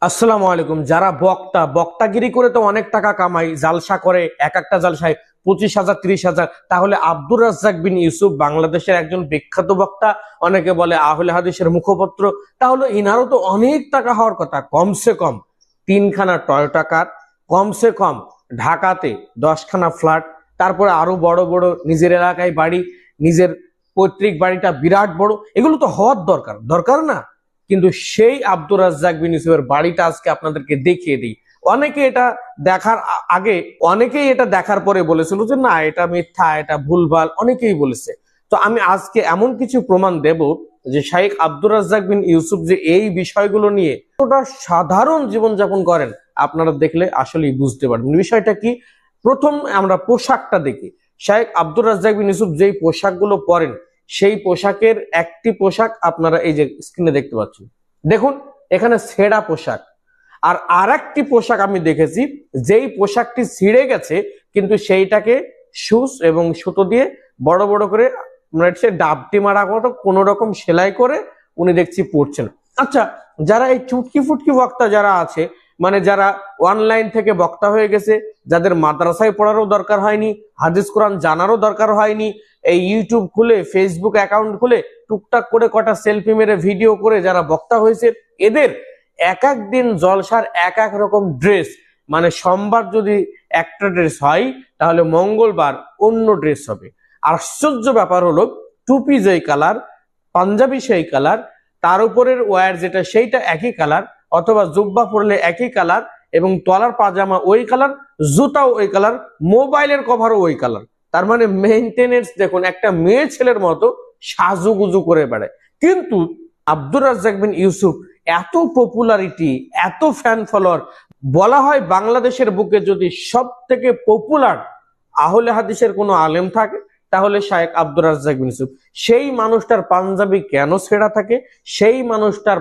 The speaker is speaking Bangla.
আসসালামু আলাইকুম। যারা বক্তাগিরি করে তো অনেক টাকা কামাই, জালসা করে, এক একটা জালসায় 25,000 30,000। তাহলে আব্দুর রাজ্জাক বিন ইউসুফ বাংলাদেশের একজন বিখ্যাত বক্তা, অনেকে বলে আহলে হাদিসের মুখপত্র। তাহলে ইনারও তো অনেক টাকা হওয়ার কথা, কমসে কম 3খানা টয়োটা কার, কমসে কম ঢাকাতে 10খানা ফ্ল্যাট, তারপরে আরো বড় বড় নিজের এলাকায় বাড়ি, নিজের পৈতৃক বাড়িটা বিরাট বড়। এগুলো তো হওয়ার দরকার দরকার না? কিন্তু সেই আব্দুর রাজ্জাক বিন ইউসুফের বাড়িটা আজকে আপনাদেরকে দেখিয়ে দিই। অনেকে এটা দেখার আগে, অনেকেই এটা দেখার পরে বলেছিল যে না, এটা মিথ্যা, এটা ভুলভাল, অনেকেই বলেছে। তো আমি আজকে এমন কিছু প্রমাণ দেব যে শাইখ আব্দুর রাজ্জাক বিন ইউসুফ যে এই বিষয়গুলো নিয়ে কতটা সাধারণ জীবনযাপন করেন, আপনারা দেখলে আসলেই বুঝতে পারবেন বিষয়টা কি। প্রথম আমরা পোশাকটা দেখি। শাইখ আব্দুর রাজ্জাক বিন ইউসুফ যেই পোশাকগুলো পরেন, সেই পোশাকের একটি পোশাক আপনারা এই যে স্ক্রিনে দেখতে পাচ্ছেন, দেখুন এখানে ছেঁড়া পোশাক। আর আরেকটি পোশাক আমি দেখেছি, যেই পোশাকটি ছিঁড়ে গেছে কিন্তু সেইটাকে সুচ এবং সুতো দিয়ে বড় বড় করে ডাবটি মারা মতো কোন রকম সেলাই করে উনি দেখছি পড়ছেন। আচ্ছা, যারা এই চুটকি ফুটকি বক্তা যারা আছে, মানে যারা অনলাইন থেকে বক্তা হয়ে গেছে, যাদের মাদ্রাসায় পড়ারও দরকার হয়নি, হাদিস কোরআন জানারও দরকার হয়নি, এই ইউটিউব খুলে ফেসবুক অ্যাকাউন্ট খুলে টুকটাক করে কটা সেলফি মেরে ভিডিও করে যারা বক্তা হয়েছে, এদের এক এক দিন জলসার এক এক রকম ড্রেস। মানে সোমবার যদি একটা ড্রেস হয়, তাহলে মঙ্গলবার অন্য ড্রেস হবে। আশ্চর্য ব্যাপার হলো, টুপি যেই কালার, পাঞ্জাবি সেই কালার, তার উপরের ওয়্যার যেটা সেইটা একই কালার, অথবা জুব্বা পরলে একই কালার, এবং তলার পাজামা ওই কালার, জুতাও ওই কালার, মোবাইলের কভারও ওই কালার। তার মানে মেইনটেনেন্স দেখুন, একটা মেয়ে ছেলের মতো সাজুগুজু করে বেড়ায়। কিন্তু আব্দুর রাজ্জাক বিন ইউসুফ এত পপুলারিটি, এত ফ্যান ফলোয়ার, বলা হয় বাংলাদেশের বুকে যদি সব থেকে পপুলার আহলে হাদিসের কোনো আলেম থাকে তাহলে শায়েখ আব্দুর রাজ্জাক বিন ইউসুফ। সেই মানুষটার পাঞ্জাবি কেন ছেঁড়া থাকে? সেই মানুষটার